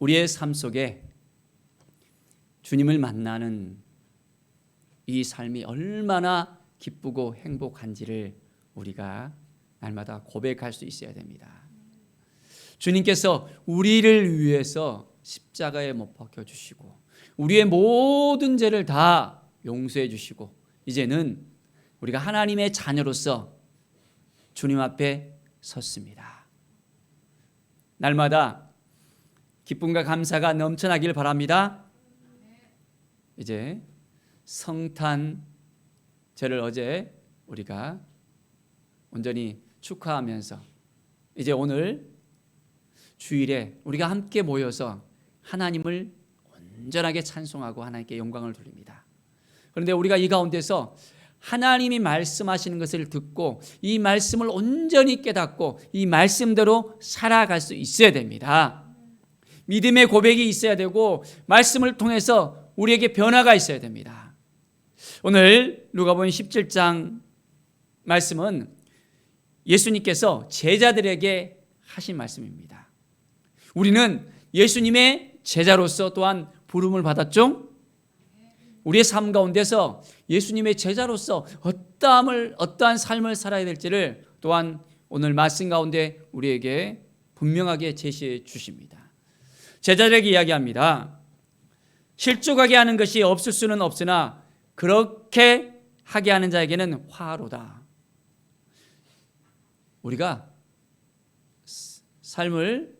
우리의 삶 속에 주님을 만나는 이 삶이 얼마나 기쁘고 행복한지를 우리가 날마다 고백할 수 있어야 됩니다. 주님께서 우리를 위해서 십자가에 못 박혀 주시고 우리의 모든 죄를 다 용서해 주시고 이제는 우리가 하나님의 자녀로서 주님 앞에 섰습니다. 날마다 기쁨과 감사가 넘쳐나길 바랍니다. 이제 성탄 제를 어제 우리가 온전히 축하하면서 이제 오늘 주일에 우리가 함께 모여서 하나님을 온전하게 찬송하고 하나님께 영광을 돌립니다. 그런데 우리가 이 가운데서 하나님이 말씀하시는 것을 듣고 이 말씀을 온전히 깨닫고 이 말씀대로 살아갈 수 있어야 됩니다. 믿음의 고백이 있어야 되고 말씀을 통해서 우리에게 변화가 있어야 됩니다. 오늘 누가복음 17장 말씀은 예수님께서 제자들에게 하신 말씀입니다. 우리는 예수님의 제자로서 또한 부름을 받았죠. 우리의 삶 가운데서 예수님의 제자로서 어떠한 삶을 살아야 될지를 또한 오늘 말씀 가운데 우리에게 분명하게 제시해 주십니다. 제자들에게 이야기합니다. 실족하게 하는 것이 없을 수는 없으나 그렇게 하게 하는 자에게는 화로다. 우리가 삶을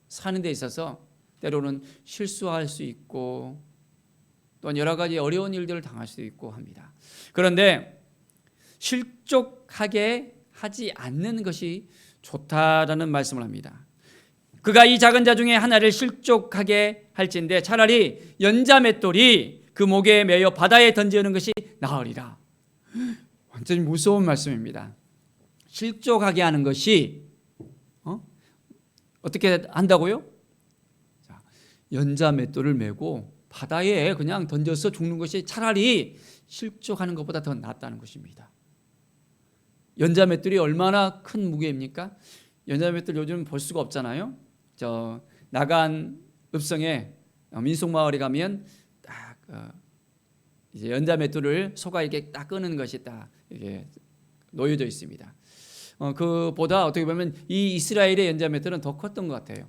사는 데 있어서 때로는 실수할 수 있고 또한 여러 가지 어려운 일들을 당할 수도 있고 합니다. 그런데 실족하게 하지 않는 것이 좋다라는 말씀을 합니다. 그가 이 작은 자 중에 하나를 실족하게 할진대 차라리 연자맷돌이 그 목에 매여 바다에 던지는 것이 나으리라. 완전히 무서운 말씀입니다. 실족하게 하는 것이 어떻게 한다고요? 자, 연자맷돌을 메고 바다에 그냥 던져서 죽는 것이 차라리 실족하는 것보다 더 낫다는 것입니다. 연자맷돌이 얼마나 큰 무게입니까? 연자맷돌 요즘 볼 수가 없잖아요. 저 나간 읍성에 민속마을에 가면 딱 이제 연자맷돌을 소가 이렇게 딱 끄는 것이 딱 이게 놓여져 있습니다. 그보다 어떻게 보면 이 이스라엘의 연자맷돌은 더 컸던 것 같아요.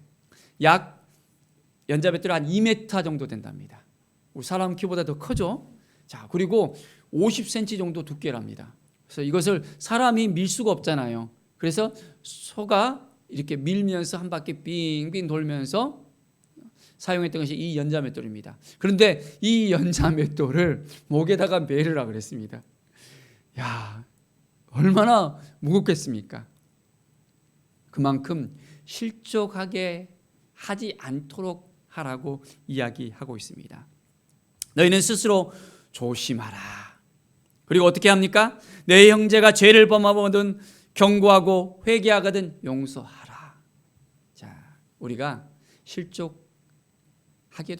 약 연자맷돌이 한 2m 정도 된답니다. 우리 사람 키보다 더 크죠. 자, 그리고 50cm 정도 두께랍니다. 그래서 이것을 사람이 밀 수가 없잖아요. 그래서 소가 이렇게 밀면서 한 바퀴 빙빙 돌면서 사용했던 것이 이 연자맷돌입니다. 그런데 이 연자맷돌을 목에다가 매르라 그랬습니다. 야, 얼마나 무겁겠습니까? 그만큼 실족하게 하지 않도록 하라고 이야기하고 있습니다. 너희는 스스로 조심하라. 그리고 어떻게 합니까? 내 형제가 죄를 범하거든 경고하고 회개하거든 용서하라. 자, 우리가 실족하게도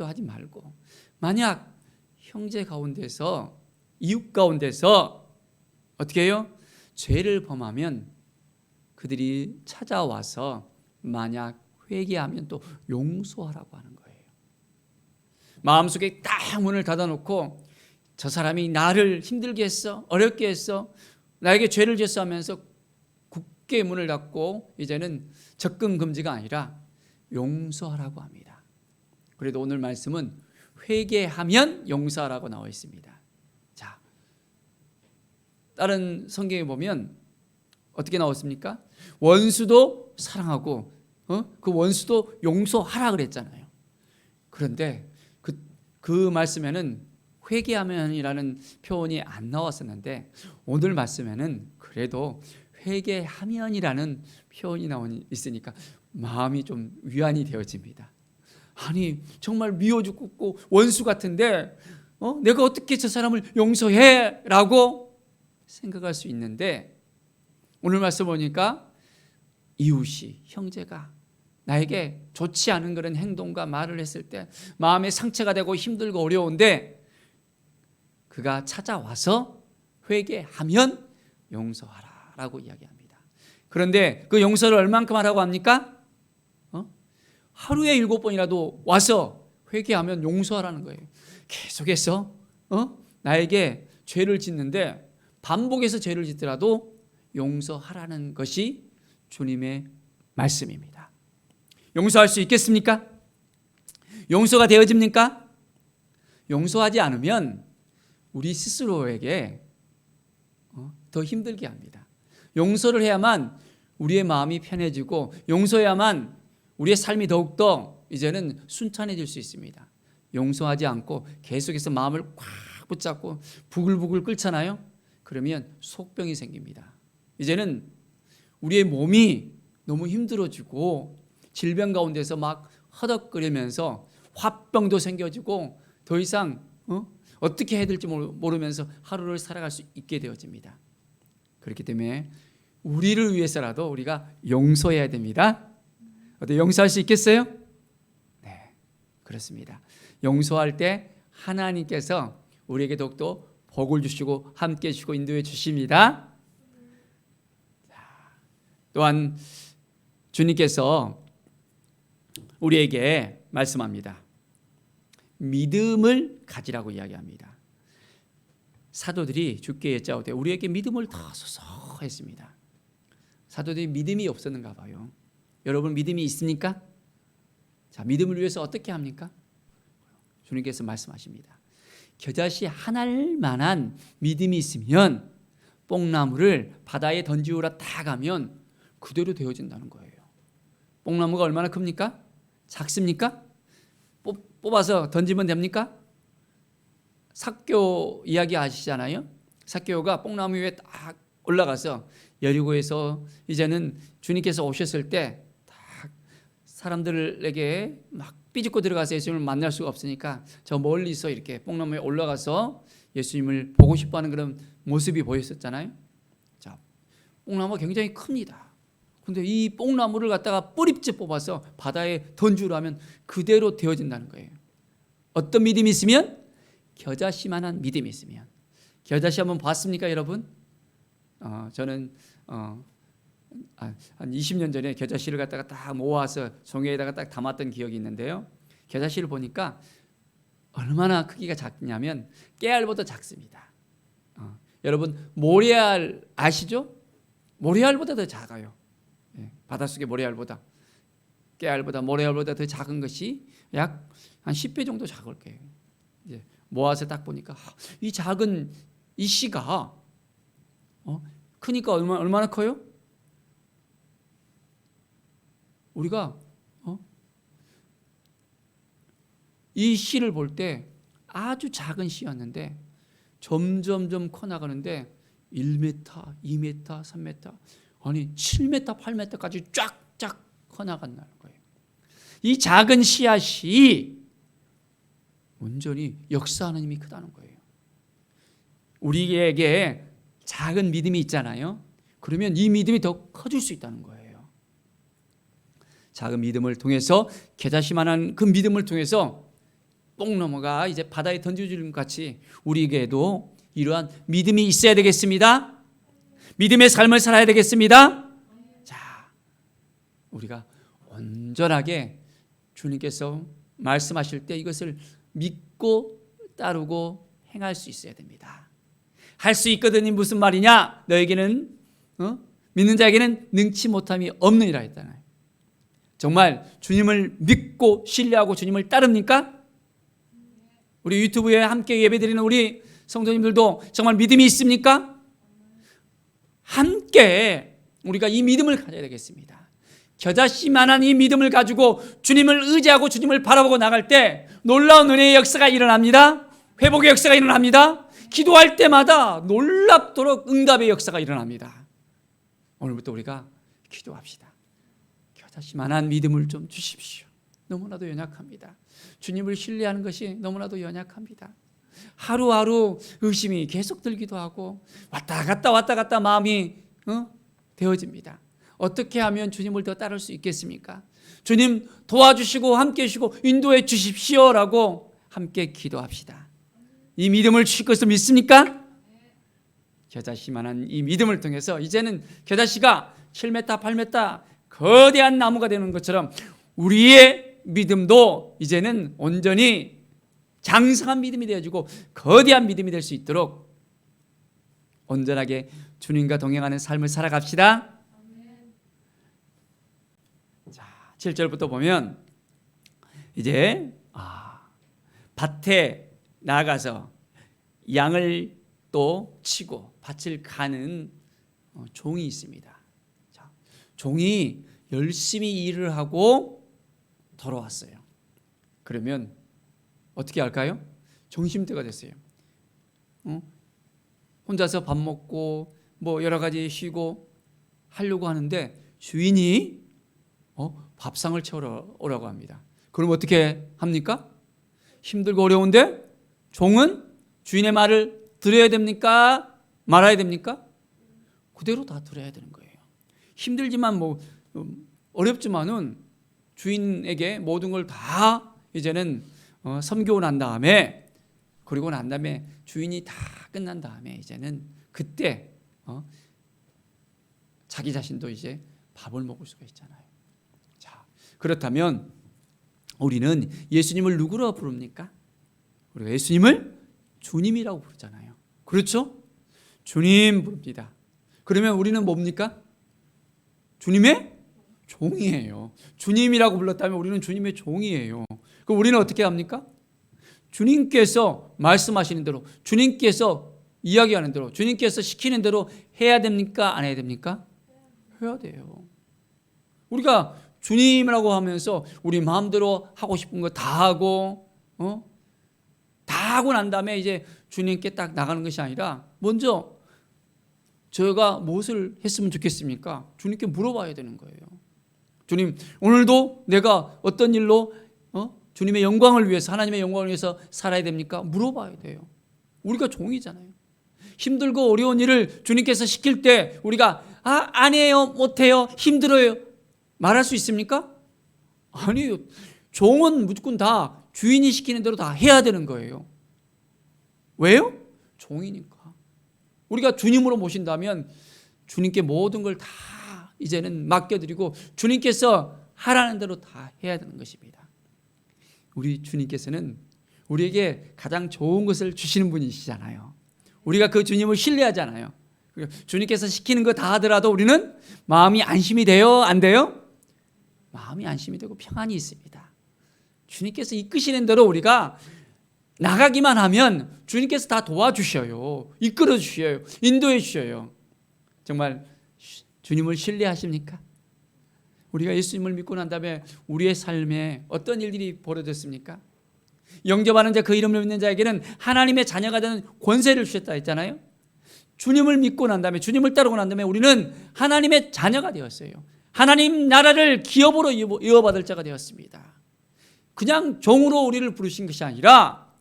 하지 말고 만약 형제 가운데서 이웃 가운데서 어떻게 해요? 죄를 범하면 그들이 찾아와서 만약 회개하면 또 용서하라고 하는 거예요. 마음속에 딱 문을 닫아놓고 저 사람이 나를 힘들게 했어, 어렵게 했어, 나에게 죄를 졌어 하면서 굳게 문을 닫고 이제는 접근 금지가 아니라 용서하라고 합니다. 그래도 오늘 말씀은 회개하면 용서하라고 나와 있습니다. 자, 다른 성경에 보면 어떻게 나왔습니까? 원수도 사랑하고 그 원수도 용서하라 그랬잖아요. 그런데 그 말씀에는 회개하면이라는 표현이 안 나왔었는데 오늘 말씀에는 그래도 회개하면이라는 표현이 있으니까 마음이 좀 위안이 되어집니다. 아니 정말 미워 죽고 원수 같은데 내가 어떻게 저 사람을 용서해? 라고 생각할 수 있는데 오늘 말씀 보니까 이웃이 형제가 나에게 좋지 않은 그런 행동과 말을 했을 때 마음에 상처가 되고 힘들고 어려운데 그가 찾아와서 회개하면 용서하라 라고 이야기합니다. 그런데 그 용서를 얼만큼 하라고 합니까? 하루에 7번이라도 와서 회개하면 용서하라는 거예요. 계속해서 나에게 죄를 짓는데 반복해서 죄를 짓더라도 용서하라는 것이 주님의 말씀입니다. 용서할 수 있겠습니까? 용서가 되어집니까? 용서하지 않으면 우리 스스로에게 더 힘들게 합니다. 용서를 해야만 우리의 마음이 편해지고 용서해야만 우리의 삶이 더욱더 이제는 순탄해질 수 있습니다. 용서하지 않고 계속해서 마음을 꽉 붙잡고 부글부글 끓잖아요. 그러면 속병이 생깁니다. 이제는 우리의 몸이 너무 힘들어지고 질병 가운데서 막 허덕거리면서 화병도 생겨지고 더 이상 어떻게 해야 될지 모르면서 하루를 살아갈 수 있게 되어집니다. 그렇기 때문에 우리를 위해서라도 우리가 용서해야 됩니다. 어때, 용서할 수 있겠어요? 네, 그렇습니다. 용서할 때 하나님께서 우리에게 더욱더 복을 주시고 함께 해주시고 인도해 주십니다. 또한 주님께서 우리에게 말씀합니다. 믿음을 가지라고 이야기합니다. 사도들이 주께 여짜오되 우리에게 믿음을 더소서 했습니다. 사도들이 믿음이 없었는가 봐요. 여러분 믿음이 있습니까? 자, 믿음을 위해서 어떻게 합니까? 주님께서 말씀하십니다. 겨자씨 한 알 만한 믿음이 있으면 뽕나무를 바다에 던지우라 딱 하면 그대로 되어진다는 거예요. 뽕나무가 얼마나 큽니까? 작습니까? 뽑아서 던지면 됩니까? 삭교 이야기 아시잖아요. 삭교가 뽕나무 위에 딱 올라가서 여리고에서 이제는 주님께서 오셨을 때 딱 사람들에게 막 삐집고 들어가서 예수님을 만날 수가 없으니까 저 멀리서 이렇게 뽕나무에 올라가서 예수님을 보고 싶어하는 그런 모습이 보였었잖아요. 자, 뽕나무가 굉장히 큽니다. 근데 이 뽕나무를 갖다가 뿌리째 뽑아서 바다에 던지라면 그대로 되어진다는 거예요. 어떤 믿음이 있으면? 겨자씨만한 믿음이 있으면. 겨자씨 한번 봤습니까, 여러분? 저는 한 20년 전에 겨자씨를 갖다가 딱 모아서 종이에다가 딱 담았던 기억이 있는데요. 겨자씨를 보니까 얼마나 크기가 작냐면 깨알보다 작습니다. 여러분 모래알 아시죠? 모래알보다 더 작아요. 바닷속의 모래알보다, 깨알보다 모래알보다 더 작은 것이 약 한 10배 정도 작을 거예요. 이제 모아서 딱 보니까 이 작은 이 씨가 크니까 얼마나 커요? 우리가 이 씨를 볼 때 아주 작은 씨였는데 점점점 커나가는데 1m, 2m, 3m, 아니 7m, 8m까지 쫙쫙 커나간다는 거예요. 이 작은 씨앗이 온전히 역사하는 힘이 크다는 거예요. 우리에게 작은 믿음이 있잖아요. 그러면 이 믿음이 더 커질 수 있다는 거예요. 작은 믿음을 통해서 겨자씨만한 그 믿음을 통해서 뽕나무가 이제 바다에 던져주는 것 같이 우리에게도 이러한 믿음이 있어야 되겠습니다. 믿음의 삶을 살아야 되겠습니다. 자, 우리가 온전하게 주님께서 말씀하실 때 이것을 믿고 따르고 행할 수 있어야 됩니다. 할 수 있거든이 무슨 말이냐? 너에게는 믿는 자에게는 능치 못함이 없느니라 했잖아요. 정말 주님을 믿고 신뢰하고 주님을 따릅니까? 우리 유튜브에 함께 예배드리는 우리 성도님들도 정말 믿음이 있습니까? 함께 우리가 이 믿음을 가져야 되겠습니다. 겨자씨만한 이 믿음을 가지고 주님을 의지하고 주님을 바라보고 나갈 때 놀라운 은혜의 역사가 일어납니다. 회복의 역사가 일어납니다. 기도할 때마다 놀랍도록 응답의 역사가 일어납니다. 오늘부터 우리가 기도합시다. 겨자씨만한 믿음을 좀 주십시오. 너무나도 연약합니다. 주님을 신뢰하는 것이 너무나도 연약합니다. 하루하루 의심이 계속 들기도 하고 왔다 갔다 마음이 되어집니다. 어떻게 하면 주님을 더 따를 수 있겠습니까? 주님 도와주시고 함께 해주시고 인도해 주십시오라고 함께 기도합시다. 이 믿음을 주실 것을 믿습니까? 겨자씨만한 이 믿음을 통해서 이제는 겨자씨가 7m, 8m 거대한 나무가 되는 것처럼 우리의 믿음도 이제는 온전히 장성한 믿음이 되어지고 거대한 믿음이 될 수 있도록 온전하게 주님과 동행하는 삶을 살아갑시다. 자, 7절부터 보면 이제 밭에 나가서 양을 또 치고 밭을 가는 종이 있습니다. 자, 종이 열심히 일을 하고 돌아왔어요. 그러면 어떻게 할까요? 점심때가 됐어요. 혼자서 밥 먹고 뭐 여러 가지 쉬고 하려고 하는데 주인이 밥상을 채우러 오라고 합니다. 그럼 어떻게 합니까? 힘들고 어려운데 종은 주인의 말을 들어야 됩니까? 말아야 됩니까? 그대로 다 들어야 되는 거예요. 힘들지만 뭐 어렵지만은 주인에게 모든 걸 다 이제는 섬기고 난 다음에, 그리고 난 다음에 주인이 다 끝난 다음에 이제는 그때 자기 자신도 이제 밥을 먹을 수가 있잖아요. 자, 그렇다면 우리는 예수님을 누구로 부릅니까? 우리가 예수님을 주님이라고 부르잖아요. 그렇죠? 주님 부릅니다. 그러면 우리는 뭡니까? 주님의 종이에요. 주님이라고 불렀다면 우리는 주님의 종이에요. 그럼 우리는 어떻게 합니까? 주님께서 말씀하시는 대로, 주님께서 이야기하는 대로, 주님께서 시키는 대로 해야 됩니까? 안 해야 됩니까? 해야 돼요. 우리가 주님이라고 하면서 우리 마음대로 하고 싶은 거 다 하고 다 하고 난 다음에 이제 주님께 딱 나가는 것이 아니라 먼저 저희가 무엇을 했으면 좋겠습니까? 주님께 물어봐야 되는 거예요. 주님, 오늘도 내가 어떤 일로 주님의 영광을 위해서, 하나님의 영광을 위해서 살아야 됩니까? 물어봐야 돼요. 우리가 종이잖아요. 힘들고 어려운 일을 주님께서 시킬 때 우리가 안 해요, 못해요, 힘들어요 말할 수 있습니까? 아니에요. 종은 무조건 다 주인이 시키는 대로 다 해야 되는 거예요. 왜요? 종이니까. 우리가 주님으로 모신다면 주님께 모든 걸 다 이제는 맡겨드리고 주님께서 하라는 대로 다 해야 되는 것입니다. 우리 주님께서는 우리에게 가장 좋은 것을 주시는 분이시잖아요. 우리가 그 주님을 신뢰하잖아요. 주님께서 시키는 거 다 하더라도 우리는 마음이 안심이 돼요? 안 돼요? 마음이 안심이 되고 평안이 있습니다. 주님께서 이끄시는 대로 우리가 나가기만 하면 주님께서 다 도와주셔요. 이끌어 주셔요. 인도해 주셔요. 정말 주님을 신뢰하십니까? 우리가 예수님을 믿고 난 다음에 우리의 삶에 어떤 일들이 벌어졌습니까? 영접하는 자, 그 이름을 믿는 자에게는 하나님의 자녀가 되는 권세를 주셨다 했잖아요. 주님을 믿고 난 다음에, 주님을 따르고 난 다음에 우리는 하나님의 자녀가 되었어요. 하나님 나라를 기업으로 이어받을 자가 되었습니다. 그냥 종으로 우리를 부르신 것이 아니라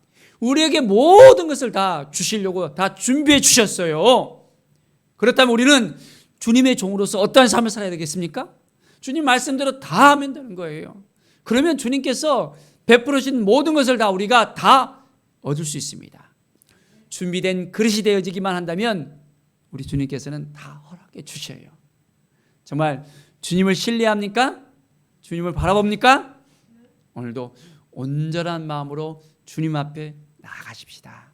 우리에게 모든 것을 다 주시려고 다 준비해 주셨어요. 그렇다면 우리는 주님의 종으로서 어떠한 삶을 살아야 되겠습니까? 주님 말씀대로 다 하면 되는 거예요. 그러면 주님께서 베풀으신 모든 것을 다 우리가 다 얻을 수 있습니다. 준비된 그릇이 되어지기만 한다면 우리 주님께서는 다 허락해 주셔요. 정말 주님을 신뢰합니까? 주님을 바라봅니까? 오늘도 온전한 마음으로 주님 앞에 나아가십시다.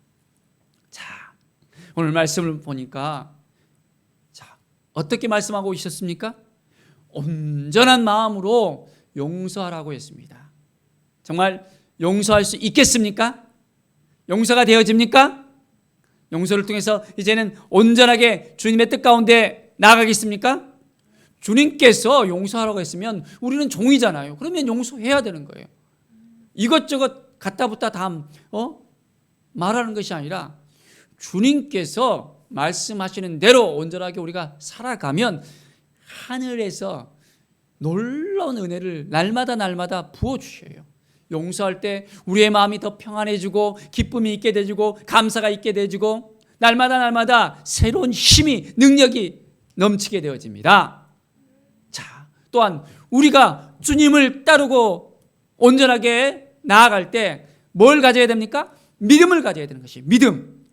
자, 오늘 말씀을 보니까 어떻게 말씀하고 있었습니까? 온전한 마음으로 용서하라고 했습니다. 정말 용서할 수 있겠습니까? 용서가 되어집니까? 용서를 통해서 이제는 온전하게 주님의 뜻 가운데 나아가겠습니까? 주님께서 용서하라고 했으면 우리는 종이잖아요. 그러면 용서해야 되는 거예요. 이것저것 갖다 붙다 다 말하는 것이 아니라 주님께서 말씀하시는 대로 온전하게 우리가 살아가면 하늘에서 놀라운 은혜를 날마다 부어주셔요. 용서할 때 우리의 마음이 더 평안해지고 기쁨이 있게 되지고 감사가 있게 되지고 날마다 새로운 힘이, 능력이 넘치게 되어집니다. 자, 또한 우리가 주님을 따르고 온전하게 나아갈 때 뭘 가져야 됩니까? 믿음을 가져야 되는 것이 믿음.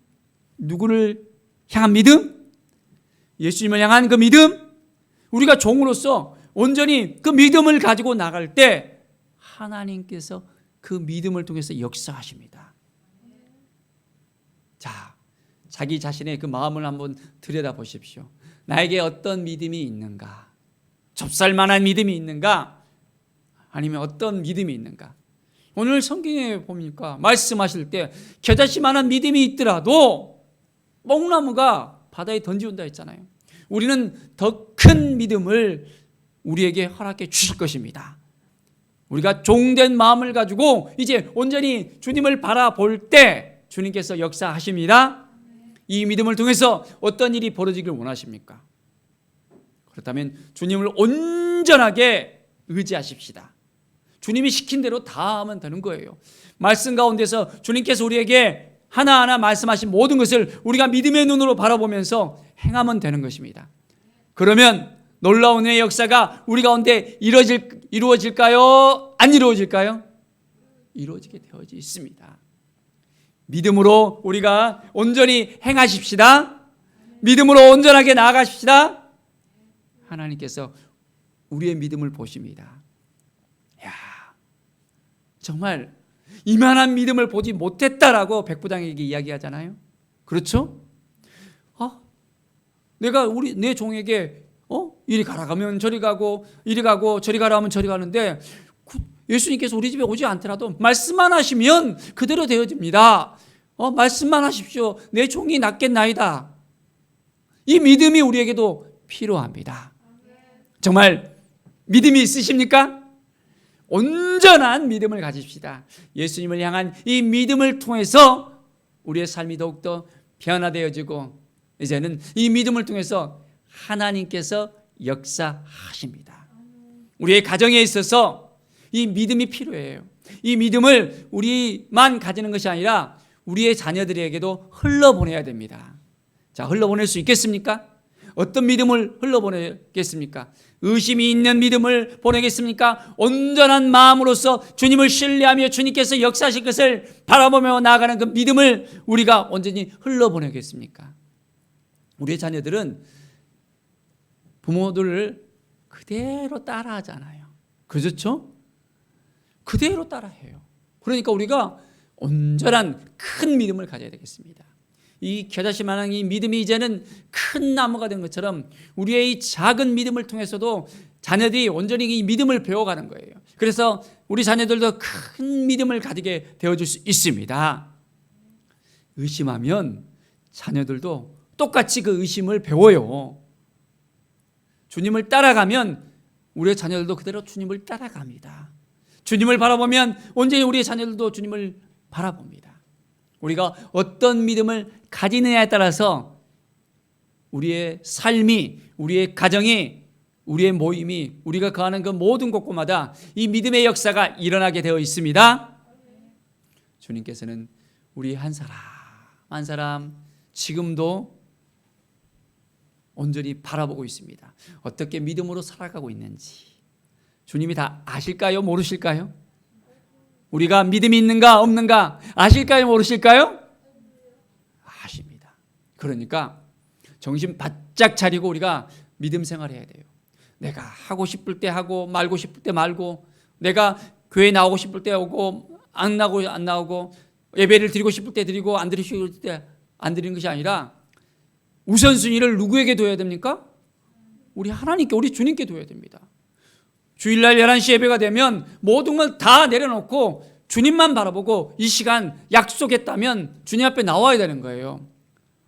누구를 향한 믿음? 예수님을 향한 그 믿음? 우리가 종으로서 온전히 그 믿음을 가지고 나갈 때 하나님께서 그 믿음을 통해서 역사하십니다. 자, 자기 자신의 그 마음을 한번 들여다보십시오. 나에게 어떤 믿음이 있는가? 접살만한 믿음이 있는가? 아니면 어떤 믿음이 있는가? 오늘 성경에 보니까 말씀하실 때 겨자씨만한 믿음이 있더라도 뽕나무가 바다에 던지온다 했잖아요. 우리는 더 큰 믿음을 우리에게 허락해 주실 것입니다. 우리가 종된 마음을 가지고 이제 온전히 주님을 바라볼 때 주님께서 역사하십니다. 이 믿음을 통해서 어떤 일이 벌어지길 원하십니까? 그렇다면 주님을 온전하게 의지하십시다. 주님이 시킨 대로 다 하면 되는 거예요. 말씀 가운데서 주님께서 우리에게 하나하나 말씀하신 모든 것을 우리가 믿음의 눈으로 바라보면서 행하면 되는 것입니다. 그러면 놀라운 은혜의 역사가 우리 가운데 이루어질까요? 안 이루어질까요? 이루어지게 되어져 있습니다. 믿음으로 우리가 온전히 행하십시다. 믿음으로 온전하게 나아가십시다. 하나님께서 우리의 믿음을 보십니다. 야, 정말 이만한 믿음을 보지 못했다라고 백부장에게 이야기하잖아요. 그렇죠? 내가 내 종에게 이리 가라 하면 저리 가고 이리 가고 저리 가라 하면 저리 가는데 예수님께서 우리 집에 오지 않더라도 말씀만 하시면 그대로 되어집니다. 말씀만 하십시오. 내 종이 낫겠나이다. 이 믿음이 우리에게도 필요합니다. 정말 믿음이 있으십니까? 온전한 믿음을 가집시다. 예수님을 향한 이 믿음을 통해서 우리의 삶이 더욱더 변화되어지고 이제는 이 믿음을 통해서 하나님께서 역사하십니다. 우리의 가정에 있어서 이 믿음이 필요해요. 이 믿음을 우리만 가지는 것이 아니라 우리의 자녀들에게도 흘러보내야 됩니다. 자, 흘러보낼 수 있겠습니까? 어떤 믿음을 흘러보내겠습니까? 의심이 있는 믿음을 보내겠습니까? 온전한 마음으로서 주님을 신뢰하며 주님께서 역사하실 것을 바라보며 나아가는 그 믿음을 우리가 온전히 흘러보내겠습니까? 우리의 자녀들은 부모들을 그대로 따라하잖아요. 그렇죠? 그대로 따라해요. 그러니까 우리가 온전한 큰 믿음을 가져야 되겠습니다. 이 겨자씨만한 이 믿음이 이제는 큰 나무가 된 것처럼 우리의 이 작은 믿음을 통해서도 자녀들이 온전히 이 믿음을 배워가는 거예요. 그래서 우리 자녀들도 큰 믿음을 가지게 되어줄 수 있습니다. 의심하면 자녀들도 똑같이 그 의심을 배워요. 주님을 따라가면 우리의 자녀들도 그대로 주님을 따라갑니다. 주님을 바라보면 온전히 우리의 자녀들도 주님을 바라봅니다. 우리가 어떤 믿음을 가지느냐에 따라서 우리의 삶이, 우리의 가정이, 우리의 모임이, 우리가 거하는 그 모든 곳곳마다 이 믿음의 역사가 일어나게 되어 있습니다. 주님께서는 우리 한 사람 한 사람 지금도 온전히 바라보고 있습니다. 어떻게 믿음으로 살아가고 있는지 주님이 다 아실까요? 모르실까요? 우리가 믿음이 있는가 없는가 아실까요? 모르실까요? 아십니다. 그러니까 정신 바짝 차리고 우리가 믿음 생활해야 돼요. 내가 하고 싶을 때 하고 말고 싶을 때 말고, 내가 교회 나오고 싶을 때 오고 안 나오고 예배를 드리고 싶을 때 드리고 안 드리고 싶을 때 안 드리는 것이 아니라 우선순위를 누구에게 둬야 됩니까? 우리 하나님께, 우리 주님께 둬야 됩니다. 주일날 11시 예배가 되면 모든 걸 다 내려놓고 주님만 바라보고 이 시간 약속했다면 주님 앞에 나와야 되는 거예요.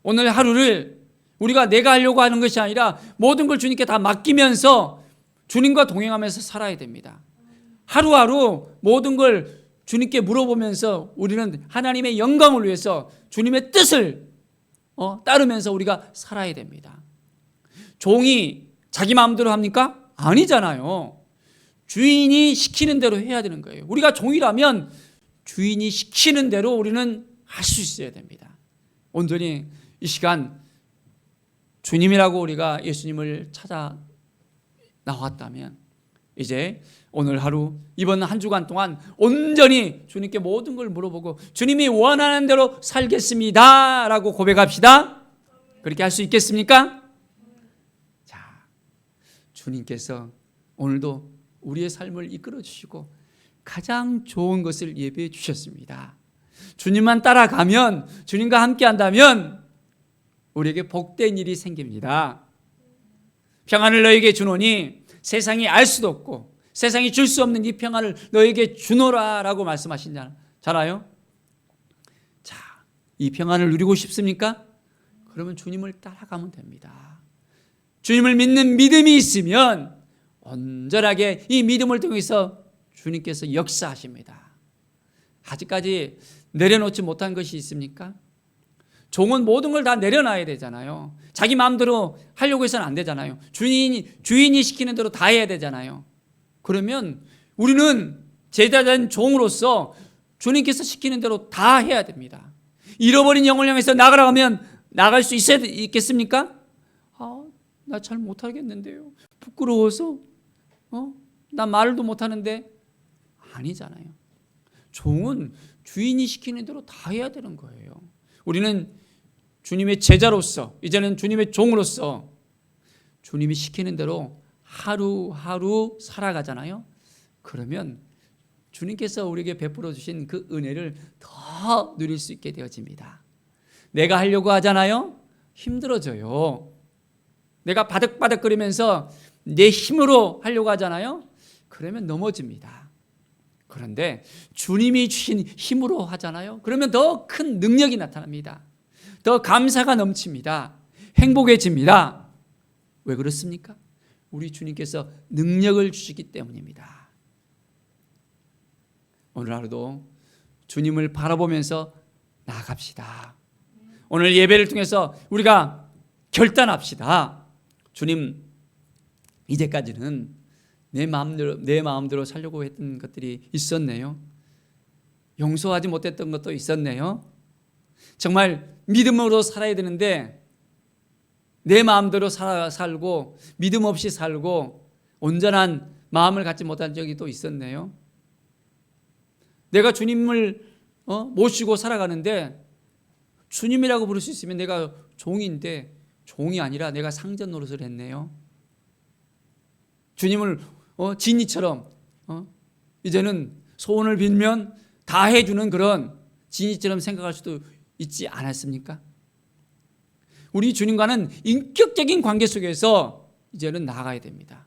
오늘 하루를 우리가 내가 하려고 하는 것이 아니라 모든 걸 주님께 다 맡기면서 주님과 동행하면서 살아야 됩니다. 하루하루 모든 걸 주님께 물어보면서 우리는 하나님의 영광을 위해서 주님의 뜻을 따르면서 우리가 살아야 됩니다. 종이 자기 마음대로 합니까? 아니잖아요. 주인이 시키는 대로 해야 되는 거예요. 우리가 종이라면 주인이 시키는 대로 우리는 할 수 있어야 됩니다. 온전히 이 시간 주님이라고 우리가 예수님을 찾아 나왔다면 이제 오늘 하루, 이번 한 주간 동안 온전히 주님께 모든 걸 물어보고 주님이 원하는 대로 살겠습니다 라고 고백합시다. 그렇게 할 수 있겠습니까? 자, 주님께서 오늘도 우리의 삶을 이끌어 주시고 가장 좋은 것을 예비해 주셨습니다. 주님만 따라가면, 주님과 함께 한다면 우리에게 복된 일이 생깁니다. 평안을 너에게 주노니 세상이 알 수도 없고 세상이 줄 수 없는 이 평안을 너에게 주노라 라고 말씀하시잖아요. 자, 이 평안을 누리고 싶습니까? 그러면 주님을 따라가면 됩니다. 주님을 믿는 믿음이 있으면 온전하게 이 믿음을 통해서 주님께서 역사하십니다. 아직까지 내려놓지 못한 것이 있습니까? 종은 모든 걸 다 내려놔야 되잖아요. 자기 마음대로 하려고 해서는 안 되잖아요. 주인이 시키는 대로 다 해야 되잖아요. 그러면 우리는 제자된 종으로서 주님께서 시키는 대로 다 해야 됩니다. 잃어버린 영을 향해서 나가라고 하면 나갈 수 있겠습니까? 나 잘 못하겠는데요. 부끄러워서 나 말도 못하는데. 아니잖아요. 종은 주인이 시키는 대로 다 해야 되는 거예요. 우리는 주님의 제자로서, 이제는 주님의 종으로서 주님이 시키는 대로 하루하루 살아가잖아요. 그러면 주님께서 우리에게 베풀어 주신 그 은혜를 더 누릴 수 있게 되어집니다. 내가 하려고 하잖아요. 힘들어져요. 내가 바득바득거리면서 내 힘으로 하려고 하잖아요. 그러면 넘어집니다. 그런데 주님이 주신 힘으로 하잖아요. 그러면 더 큰 능력이 나타납니다. 더 감사가 넘칩니다. 행복해집니다. 왜 그렇습니까? 우리 주님께서 능력을 주시기 때문입니다. 오늘 하루도 주님을 바라보면서 나아갑시다. 오늘 예배를 통해서 우리가 결단합시다. 주님, 이제까지는 내 마음대로 살려고 했던 것들이 있었네요. 용서하지 못했던 것도 있었네요. 정말 믿음으로 살아야 되는데 내 마음대로 살고 믿음 없이 살고 온전한 마음을 갖지 못한 적이 또 있었네요. 내가 주님을 모시고 살아가는데 주님이라고 부를 수 있으면 내가 종인데 종이 아니라 내가 상전 노릇을 했네요. 주님을 지니처럼 이제는 소원을 빌면 다 해주는 그런 지니처럼 생각할 수도 있지 않았습니까? 우리 주님과는 인격적인 관계 속에서 이제는 나아가야 됩니다.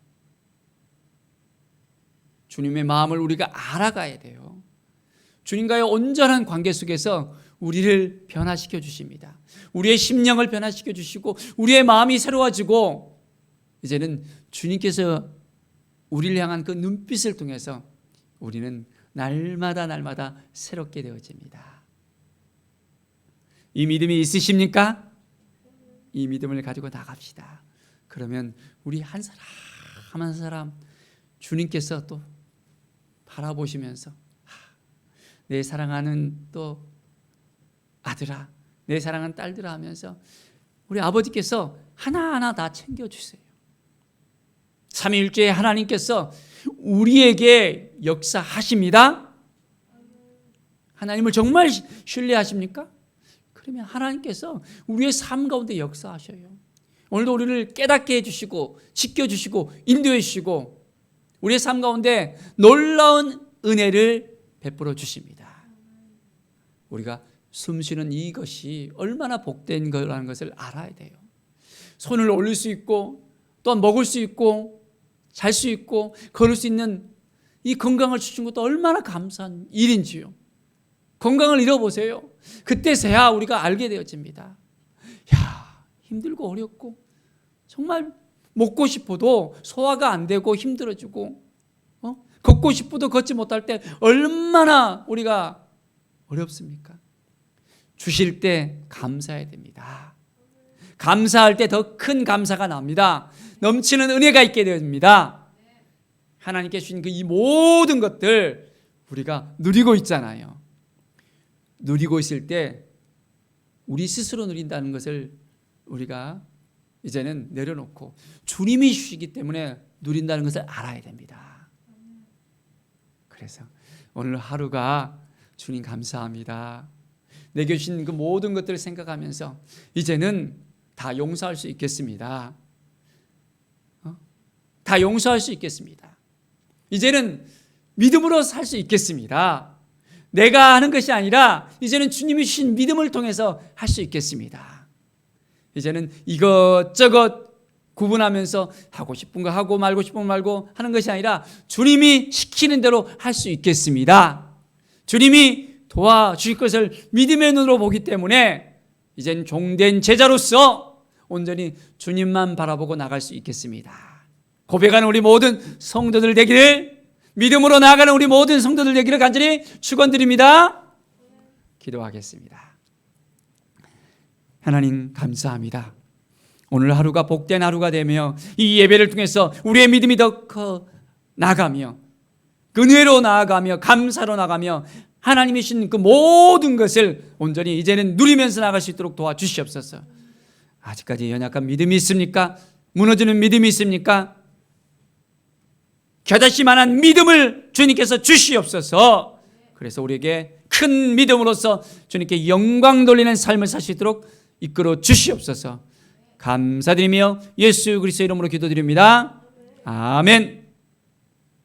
주님의 마음을 우리가 알아가야 돼요. 주님과의 온전한 관계 속에서 우리를 변화시켜 주십니다. 우리의 심령을 변화시켜 주시고 우리의 마음이 새로워지고 이제는 주님께서 우리를 향한 그 눈빛을 통해서 우리는 날마다 새롭게 되어집니다. 이 믿음이 있으십니까? 이 믿음을 가지고 나갑시다. 그러면 우리 한 사람 한 사람 주님께서 또 바라보시면서 내 사랑하는 또 아들아, 내 사랑하는 딸들아 하면서 우리 아버지께서 하나하나 다 챙겨주세요. 삼위일체의 하나님께서 우리에게 역사하십니다. 하나님을 정말 신뢰하십니까? 그러면 하나님께서 우리의 삶 가운데 역사하셔요. 오늘도 우리를 깨닫게 해주시고 지켜주시고 인도해 주시고 우리의 삶 가운데 놀라운 은혜를 베풀어 주십니다. 우리가 숨쉬는 이것이 얼마나 복된 거라는 것을 알아야 돼요. 손을 올릴 수 있고 또한 먹을 수 있고 잘 수 있고 걸을 수 있는 이 건강을 주신 것도 얼마나 감사한 일인지요. 건강을 잃어보세요. 그때서야 우리가 알게 되어집니다. 힘들고 어렵고 정말 먹고 싶어도 소화가 안 되고 힘들어지고 걷고 싶어도 걷지 못할 때 얼마나 우리가 어렵습니까? 주실 때 감사해야 됩니다. 감사할 때 더 큰 감사가 납니다. 넘치는 은혜가 있게 됩니다. 하나님께 주신 그 이 모든 것들 우리가 누리고 있잖아요. 누리고 있을 때 우리 스스로 누린다는 것을 우리가 이제는 내려놓고 주님이 주시기 때문에 누린다는 것을 알아야 됩니다. 그래서 오늘 하루가 주님 감사합니다. 내게 주신 그 모든 것들을 생각하면서 이제는 다 용서할 수 있겠습니다. 다 용서할 수 있겠습니다. 이제는 믿음으로 살 수 있겠습니다. 내가 하는 것이 아니라 이제는 주님이 주신 믿음을 통해서 할 수 있겠습니다. 이제는 이것저것 구분하면서 하고 싶은 거 하고 말고 싶은 거 말고 하는 것이 아니라 주님이 시키는 대로 할 수 있겠습니다. 주님이 도와주실 것을 믿음의 눈으로 보기 때문에 이젠 종된 제자로서 온전히 주님만 바라보고 나갈 수 있겠습니다. 고백하는 우리 모든 성도들 되기를, 믿음으로 나아가는 우리 모든 성도들 되기를 간절히 축원드립니다. 기도하겠습니다. 하나님 감사합니다. 오늘 하루가 복된 하루가 되며 이 예배를 통해서 우리의 믿음이 더 커 나가며 은혜로 나아가며 감사로 나가며 하나님이 주신 그 모든 것을 온전히 이제는 누리면서 나갈 수 있도록 도와주시옵소서. 아직까지 연약한 믿음이 있습니까? 무너지는 믿음이 있습니까? 겨자씨만한 믿음을 주님께서 주시옵소서. 그래서 우리에게 큰 믿음으로써 주님께 영광 돌리는 삶을 살 수 있도록 이끌어 주시옵소서. 감사드리며 예수 그리스도의 이름으로 기도드립니다. 아멘.